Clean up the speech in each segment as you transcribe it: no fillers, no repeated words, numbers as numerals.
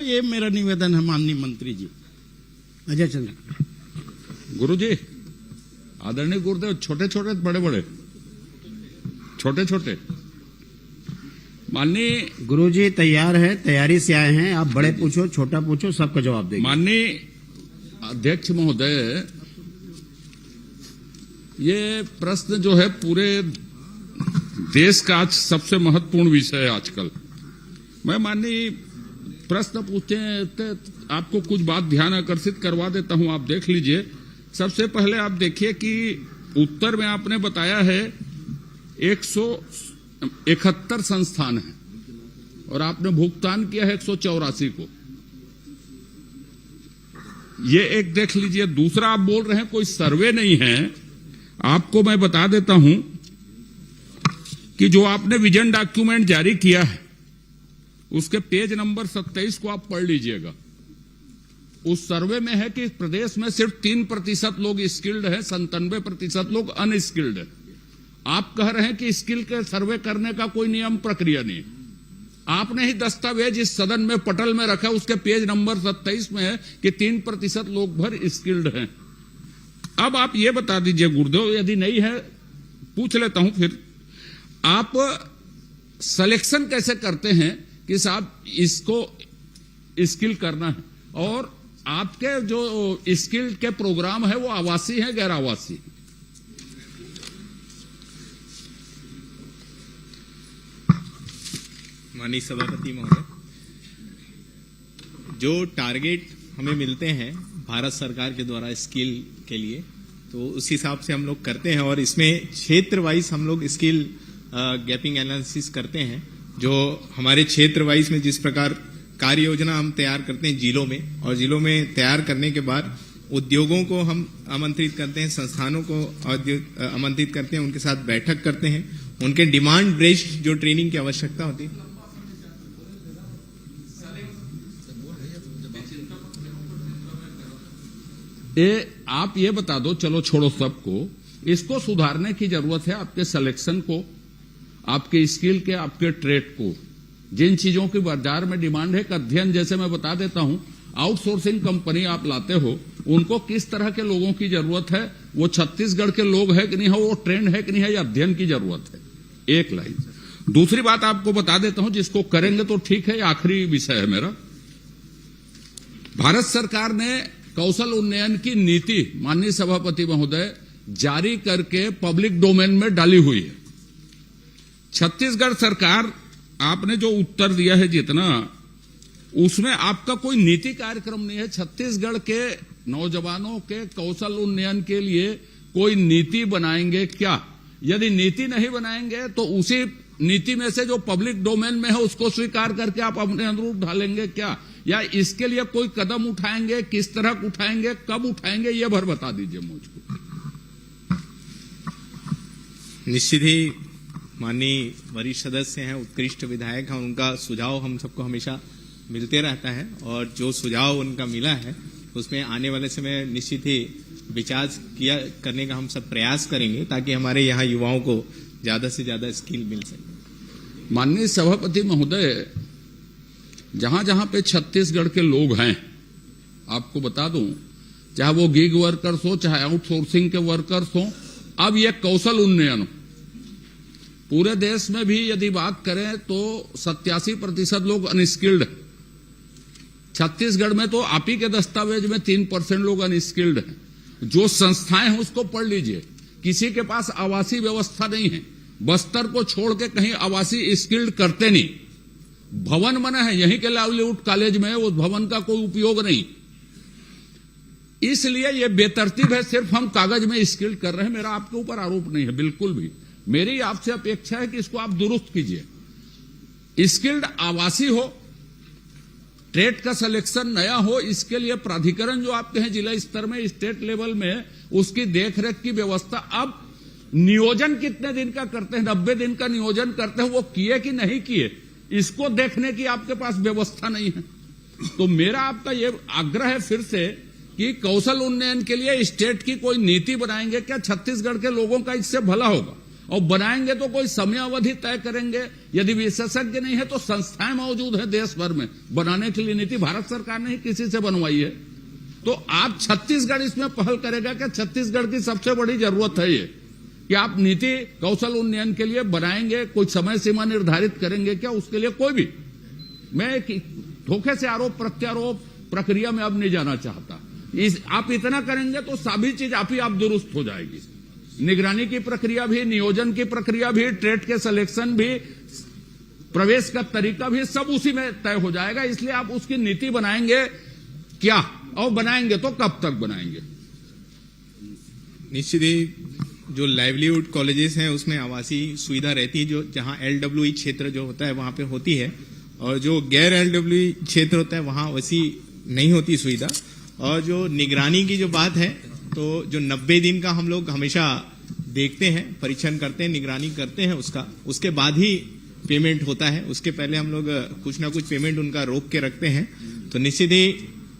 ये मेरा निवेदन है माननीय मंत्री जी। अजय चंद्र गुरु जी, आदरणीय गुरुदेव, छोटे छोटे बड़े बड़े छोटे छोटे माननीय गुरुजी तैयार है, तैयारी से आए हैं। आप बड़े पूछो, छोटा पूछो, सबका जवाब देंगे। माननीय अध्यक्ष महोदय, ये प्रश्न जो है पूरे देश का आज सबसे महत्वपूर्ण विषय है आजकल। मैं माननीय प्रश्न पूछते हैं तो आपको कुछ बात ध्यान आकर्षित करवा देता हूं, आप देख लीजिए। सबसे पहले आप देखिए कि उत्तर में आपने बताया है 171 संस्थान है और आपने भुगतान किया है 184 को। ये एक देख लीजिए। दूसरा, आप बोल रहे हैं कोई सर्वे नहीं है। आपको मैं बता देता हूं कि जो आपने विजन डॉक्यूमेंट जारी किया है उसके पेज नंबर 27 को आप पढ़ लीजिएगा। उस सर्वे में है कि प्रदेश में सिर्फ 3% लोग स्किल्ड हैं, 97% लोग अनस्किल्ड हैं। आप कह रहे हैं कि स्किल के सर्वे करने का कोई नियम प्रक्रिया नहीं। आपने ही दस्तावेज इस सदन में पटल में रखा, उसके पेज नंबर 27 में है कि 3% लोग भर स्किल्ड हैं। अब आप ये बता दीजिए गुरुदेव, यदि नहीं है पूछ लेता हूं फिर, आप सिलेक्शन कैसे करते हैं कि साहब इसको स्किल करना है, और आपके जो स्किल के प्रोग्राम है वो आवासीय है गैर आवासीय? माननीय सभापति महोदय, जो टारगेट हमें मिलते हैं भारत सरकार के द्वारा स्किल के लिए, तो उस हिसाब से हम लोग करते हैं। और इसमें क्षेत्र वाइज हम लोग स्किल गैपिंग एनालिसिस करते हैं। जो हमारे क्षेत्र वाइज में जिस प्रकार कार्य योजना हम तैयार करते हैं जिलों में, और जिलों में तैयार करने के बाद उद्योगों को हम आमंत्रित करते हैं, संस्थानों को आमंत्रित करते हैं, उनके साथ बैठक करते हैं, उनके डिमांड बेस्ड जो ट्रेनिंग की आवश्यकता होती है। आप ये बता दो, चलो छोड़ो सबको, इसको सुधारने की जरूरत है। आपके सिलेक्शन को, आपके स्किल के, आपके ट्रेड को, जिन चीजों की बाजार में डिमांड है, अध्ययन जैसे मैं बता देता हूं, आउटसोर्सिंग कंपनी आप लाते हो, उनको किस तरह के लोगों की जरूरत है, वो छत्तीसगढ़ के लोग है कि नहीं है, वो ट्रेंड है कि नहीं है, या अध्ययन की जरूरत है। एक लाइन। दूसरी बात आपको बता देता हूं, जिसको करेंगे तो ठीक है, आखिरी विषय है मेरा। भारत सरकार ने कौशल उन्नयन की नीति माननीय सभापति महोदय जारी करके पब्लिक डोमेन में डाली हुई है। छत्तीसगढ़ सरकार, आपने जो उत्तर दिया है जितना, उसमें आपका कोई नीति कार्यक्रम नहीं है। छत्तीसगढ़ के नौजवानों के कौशल उन्नयन के लिए कोई नीति बनाएंगे क्या? यदि नीति नहीं बनाएंगे तो उसी नीति में से जो पब्लिक डोमेन में है उसको स्वीकार करके आप अपने अनुरूप ढालेंगे क्या, या इसके लिए कोई कदम उठाएंगे? किस तरह उठाएंगे, कब उठाएंगे, ये भर बता दीजिए मुझको। निश्चित ही माननीय वरिष्ठ सदस्य हैं, उत्कृष्ट विधायक हैं, उनका सुझाव हम सबको हमेशा मिलते रहता है, और जो सुझाव उनका मिला है उसमें आने वाले समय निश्चित ही विचार करने का हम सब प्रयास करेंगे, ताकि हमारे यहाँ युवाओं को ज्यादा से ज्यादा स्किल मिल सके। माननीय सभापति महोदय, जहां जहां पे छत्तीसगढ़ के लोग हैं, आपको बता दूं, चाहे वो गिग वर्कर्स हो, चाहे आउटसोर्सिंग के वर्कर्स हो, अब ये कौशल उन्नयन, पूरे देश में भी यदि बात करें तो 87% लोग अनस्किल्ड हैं। छत्तीसगढ़ में तो आप ही के दस्तावेज में 3% लोग अनस्किल्ड हैं। जो संस्थाएं हैं उसको पढ़ लीजिए, किसी के पास आवासीय व्यवस्था नहीं है। बस्तर को छोड़ के कहीं आवासीय स्किल्ड करते नहीं। भवन बना है यहीं के लाइवलीहुड कॉलेज में, उस भवन का कोई उपयोग नहीं। इसलिए यह बेतरतीब है, सिर्फ हम कागज में स्किल्ड कर रहे हैं। मेरा आपके ऊपर आरोप नहीं है बिल्कुल भी। मेरी आपसे अपेक्षा है कि इसको आप दुरुस्त कीजिए। स्किल्ड आवासीय हो, ट्रेड का सिलेक्शन नया हो, इसके लिए प्राधिकरण जो आपके हैं जिला स्तर में, स्टेट लेवल में, उसकी देखरेख की व्यवस्था। अब नियोजन कितने दिन का करते हैं? 90 दिन का नियोजन करते हैं, वो किए कि नहीं किए, इसको देखने की आपके पास व्यवस्था नहीं है। तो मेरा आपका ये आग्रह है फिर से कि कौशल उन्नयन के लिए स्टेट की कोई नीति बनाएंगे क्या? छत्तीसगढ़ के लोगों का इससे भला होगा। और बनाएंगे तो कोई समय अवधि तय करेंगे। यदि विशेषज्ञ नहीं है तो संस्थाएं मौजूद है देश भर में बनाने के लिए। नीति भारत सरकार ने ही किसी से बनवाई है। तो आप छत्तीसगढ़ इसमें पहल करेगा क्या? छत्तीसगढ़ की सबसे बड़ी जरूरत है ये कि आप नीति कौशल उन्नयन के लिए बनाएंगे, कोई समय सीमा निर्धारित करेंगे क्या? उसके लिए कोई भी, मैं धोखे से आरोप प्रत्यारोप प्रक्रिया में अब नहीं जाना चाहता। आप इतना करेंगे तो सभी चीज आप दुरुस्त हो जाएगी। निगरानी की प्रक्रिया भी, नियोजन की प्रक्रिया भी, ट्रेड के सिलेक्शन भी, प्रवेश का तरीका भी, सब उसी में तय हो जाएगा। इसलिए आप उसकी नीति बनाएंगे क्या, और बनाएंगे तो कब तक बनाएंगे? निश्चित ही जो लाइवलीहुड कॉलेजेस हैं उसमें आवासीय सुविधा रहती है, जो जहां LWE क्षेत्र जो होता है वहां पे होती है, और जो गैर LWE क्षेत्र होता है वहां वैसी नहीं होती सुविधा। और जो निगरानी की जो बात है, तो जो 90 दिन का हम लोग हमेशा देखते हैं, परीक्षण करते हैं, निगरानी करते हैं उसके बाद ही पेमेंट होता है। उसके पहले हम लोग कुछ ना कुछ पेमेंट उनका रोक के रखते हैं। तो निश्चित ही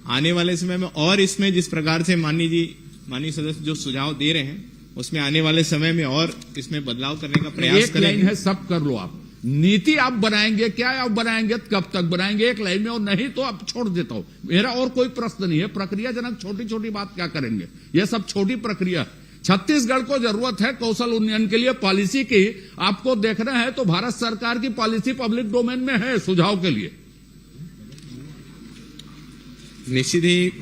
आने वाले समय में, और इसमें जिस प्रकार से माननीय सदस्य जो सुझाव दे रहे हैं, उसमें आने वाले समय में और इसमें बदलाव करने का प्रयास एक करेंगे। लाइन है, सब कर लो आप। नीति आप बनाएंगे क्या, आप बनाएंगे कब तक बनाएंगे? एक लाइन में, और नहीं तो आप छोड़ देता हूं। मेरा और कोई प्रश्न नहीं है। प्रक्रिया जनक छोटी छोटी बात क्या करेंगे? यह सब छोटी प्रक्रिया। छत्तीसगढ़ को जरूरत है कौशल उन्नयन के लिए पॉलिसी की। आपको देखना है तो भारत सरकार की पॉलिसी पब्लिक डोमेन में है सुझाव के लिए। निश्चित ही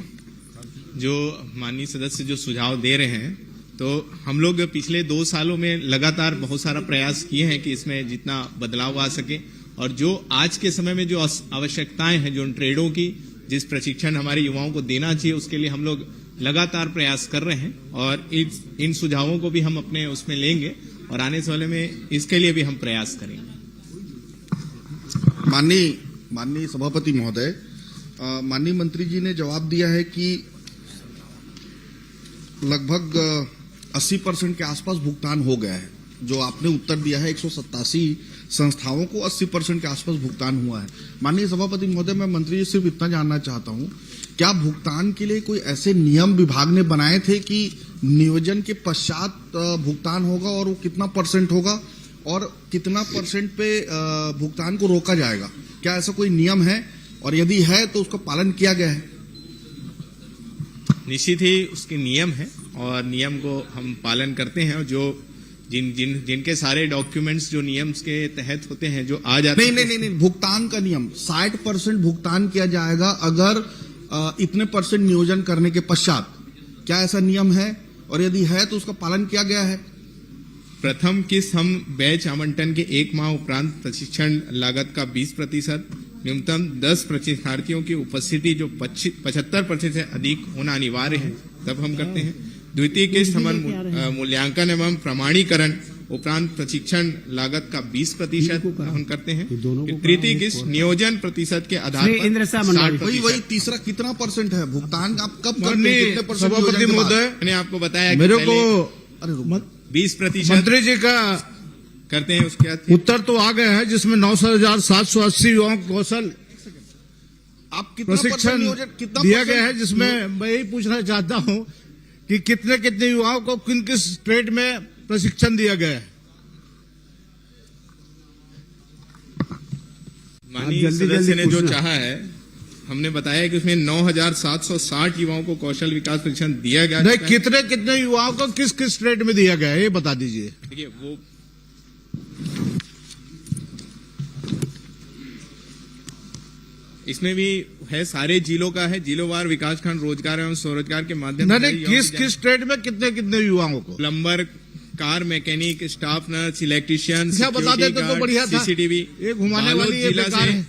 जो माननीय सदस्य जो सुझाव दे रहे हैं, तो हम लोग पिछले 2 सालों में लगातार बहुत सारा प्रयास किए हैं कि इसमें जितना बदलाव आ सके, और जो आज के समय में जो आवश्यकताएं हैं, जो ट्रेडों की जिस प्रशिक्षण हमारे युवाओं को देना चाहिए, उसके लिए हम लोग लगातार प्रयास कर रहे हैं, और इन सुझावों को भी हम अपने उसमें लेंगे, और आने वाले में इसके लिए भी हम प्रयास करेंगे। माननीय सभापति महोदय, माननीय मंत्री जी ने जवाब दिया है कि लगभग 80% के आसपास भुगतान हो गया है। जो आपने उत्तर दिया है 187 संस्थाओं को 80% के आसपास भुगतान हुआ है। माननीय सभापति महोदय, मैं मंत्री जी सिर्फ इतना जानना चाहता हूं, क्या भुगतान के लिए कोई ऐसे नियम विभाग ने बनाए थे कि नियोजन के पश्चात भुगतान होगा, और वो कितना % होगा और कितना % पे भुगतान को रोका जाएगा? क्या ऐसा कोई नियम है, और यदि है तो उसका पालन किया गया है? निश्चित ही उसके नियम है, और नियम को हम पालन करते हैं। और जो जिनके सारे डॉक्यूमेंट्स जो नियम के तहत होते हैं, जो आ जाते हैं। नहीं, भुगतान का नियम 60% भुगतान किया जाएगा अगर इतने % नियोजन करने के पश्चात। क्या ऐसा नियम है, और यदि है तो उसका पालन किया गया है? प्रथम किस्त हम बैच आवंटन के 1 माह उपरांत प्रशिक्षण लागत का 20%, न्यूनतम 10 प्रशिक्षणार्थियों की उपस्थिति जो 75% से अधिक होना अनिवार्य है, तब हम करते हैं। द्वितीय किस्त हमारे मूल्यांकन एवं प्रमाणीकरण उपरांत प्रशिक्षण लागत का 20% हम करते हैं। तृतीय किस्त नियोजन प्रतिशत के आधार पर 60%। वही तीसरा कितना % है भुगतान? आप कब करते हैं? कितने % सभापति महोदय, मैंने आपको बताया मेरे को 20% मंत्री जी का करते हैं। उसके बाद उत्तर तो आ गया है जिसमें 9,780 युवाओं को कौशल आप कितना प्रशिक्षण दिया गया है, जिसमें मैं यही पूछना चाहता हूं कि कितने युवाओं को किस ट्रेड में प्रशिक्षण दिया गया है? माननीय सदस्य ने जो चाहा है, हमने बताया कि उसमें 9,760 युवाओं को कौशल विकास प्रशिक्षण दिया गया। नहीं, कितने युवाओं को किस ट्रेड में दिया गया है, ये बता दीजिए। देखिए, वो इसमें भी है, सारे जिलों का है, जिलोवार विकासखंड रोजगार एवं स्वरोजगार के माध्यम से। नहीं, किस ट्रेड में कितने युवाओं को? Plumber, car mechanic, staff nurse, electrician, क्या बता देते तो बढ़िया था। CCTV, एक घुमाने वाली ये बेकार है।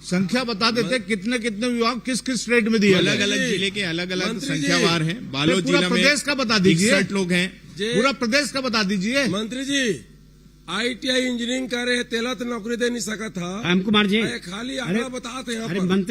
संख्या बता देते कितने युवा किस ट्रेड में दिया? अलग अलग जिले के अलग अलग संख्यावार हैं। बालोद पूरा जिला में प्रदेश का बता दीजिए। 61 लोग हैं। पूरा प्रदेश का बता दीजिए। मंत्री जी, ITI इंजीनियरिंग करे तेला तो नौकरी दे नहीं सका था। राम कुमार जी, खाली आंकड़ा बताते हैं। अरे मंत्री